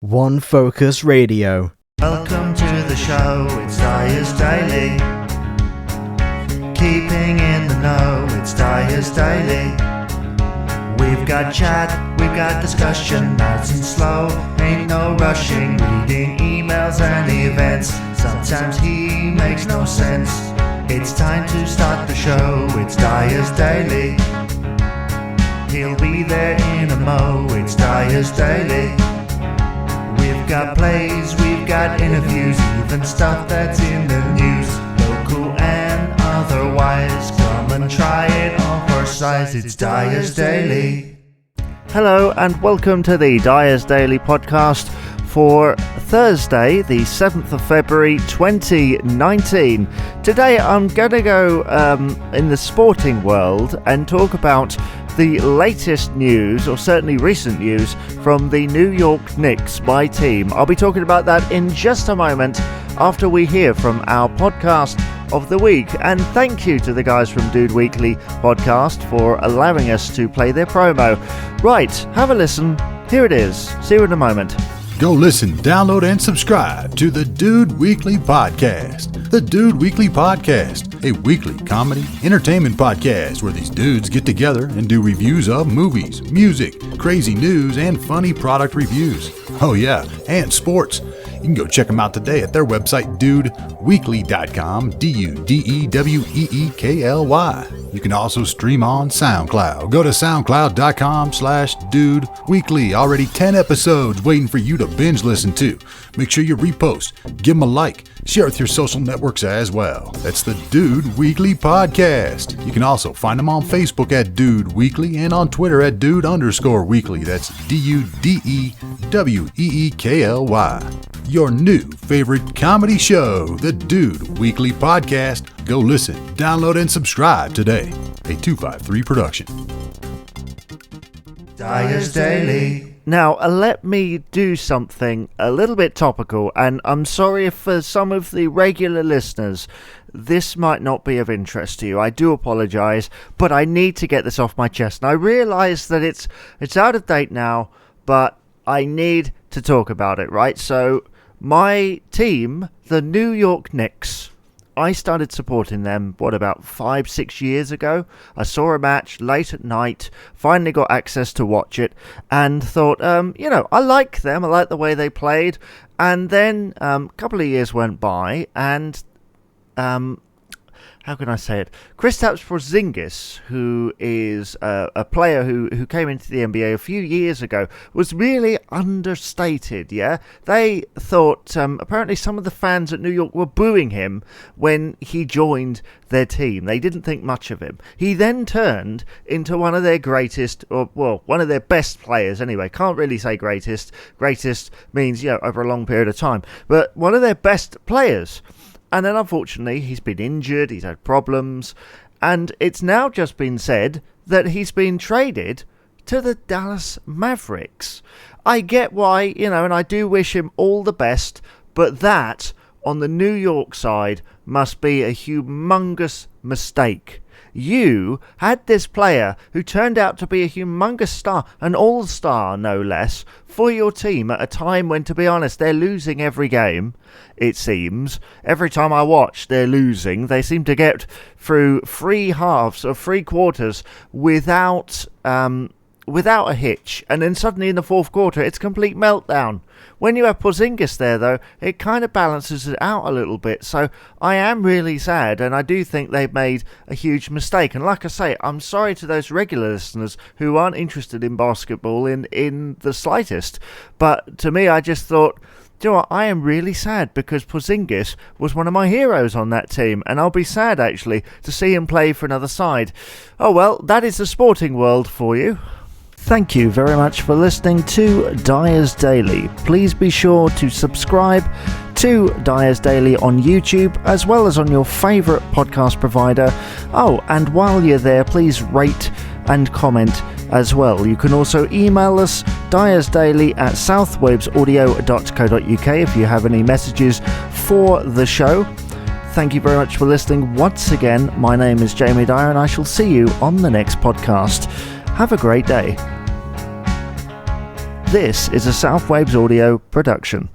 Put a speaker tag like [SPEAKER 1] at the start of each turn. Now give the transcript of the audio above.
[SPEAKER 1] One Focus Radio.
[SPEAKER 2] Welcome to the show, it's Dyer's Daily. Keeping in the know, it's Dyer's Daily. We've got chat, we've got discussion, nice and slow, ain't no rushing, reading emails and events. Sometimes he makes no sense. It's time to start the show, it's Dyer's Daily. He'll be there in a mo, it's Dyer's Daily. We've got plays, we've got interviews, even stuff that's in the news. Local and otherwise, come and try it on for size, it's Dyer's Daily.
[SPEAKER 3] Hello and welcome to the Dyer's Daily podcast for Thursday, the 7th of February 2019. Today I'm going to go in the sporting world and talk about the latest news, or certainly recent news, from the New York Knicks, my team. I'll be talking about that in just a moment after we hear from our podcast of the week. And thank you to the guys from Dude Weekly podcast for allowing us to play their promo. Right, have a listen. Here it is. See you in a moment.
[SPEAKER 4] Go listen, download, and subscribe to the Dude Weekly Podcast. The Dude Weekly Podcast, a weekly comedy, entertainment podcast where these dudes get together and do reviews of movies, music, crazy news, and funny product reviews. Oh yeah, and sports. You can go check them out today at their website, dudeweekly.com, DUDEWEEKLY. You can also stream on SoundCloud. Go to soundcloud.com/dudeweekly. Already 10 episodes waiting for you to binge listen to. Make sure you repost, give them a like, share with your social networks as well. That's the Dude Weekly Podcast. You can also find them on Facebook at Dude Weekly and on Twitter at Dude_Weekly. That's DUDEWEEKLY. Your new favorite comedy show, the Dude Weekly Podcast. Go listen, download, and subscribe today. A 253 production.
[SPEAKER 2] Dyer's Daily.
[SPEAKER 3] Now, let me do something a little bit topical, and I'm sorry if for some of the regular listeners this might not be of interest to you. I do apologise, but I need to get this off my chest. And I realise that it's out of date now, but I need to talk about it, right? So, my team, the New York Knicks, I started supporting them, about 5-6 years ago. I saw a match late at night, finally got access to watch it, and thought, I like them, I like the way they played. And then a couple of years went by, and how can I say it? Kristaps Porzingis, who is a player who came into the NBA a few years ago, was really understated, yeah? They thought, apparently some of the fans at New York were booing him when he joined their team. They didn't think much of him. He then turned into one of their greatest, one of their best players anyway. Can't really say greatest. Greatest means, over a long period of time. But one of their best players. And then, unfortunately, he's been injured, he's had problems, and it's now just been said that he's been traded to the Dallas Mavericks. I get why, and I do wish him all the best, but that, on the New York side, must be a humongous mistake. You had this player who turned out to be a humongous star, an all-star no less, for your team at a time when, to be honest, they're losing every game, it seems. Every time I watch, they're losing. They seem to get through 3 halves or 3 quarters without a hitch, and then suddenly in the 4th quarter, it's complete meltdown. When you have Porzingis there, though, it kind of balances it out a little bit. So I am really sad, and I do think they've made a huge mistake. And like I say, I'm sorry to those regular listeners who aren't interested in basketball in the slightest. But to me, I just thought, do you know what? I am really sad because Porzingis was one of my heroes on that team, and I'll be sad, actually, to see him play for another side. Oh well, that is the sporting world for you. Thank you very much for listening to Dyer's Daily. Please be sure to subscribe to Dyer's Daily on YouTube as well as on your favourite podcast provider. Oh, and while you're there, please rate and comment as well. You can also email us dyersdaily@southwavesaudio.co.uk if you have any messages for the show. Thank you very much for listening once again. My name is Jamie Dyer and I shall see you on the next podcast. Have a great day. This is a Southwaves Audio production.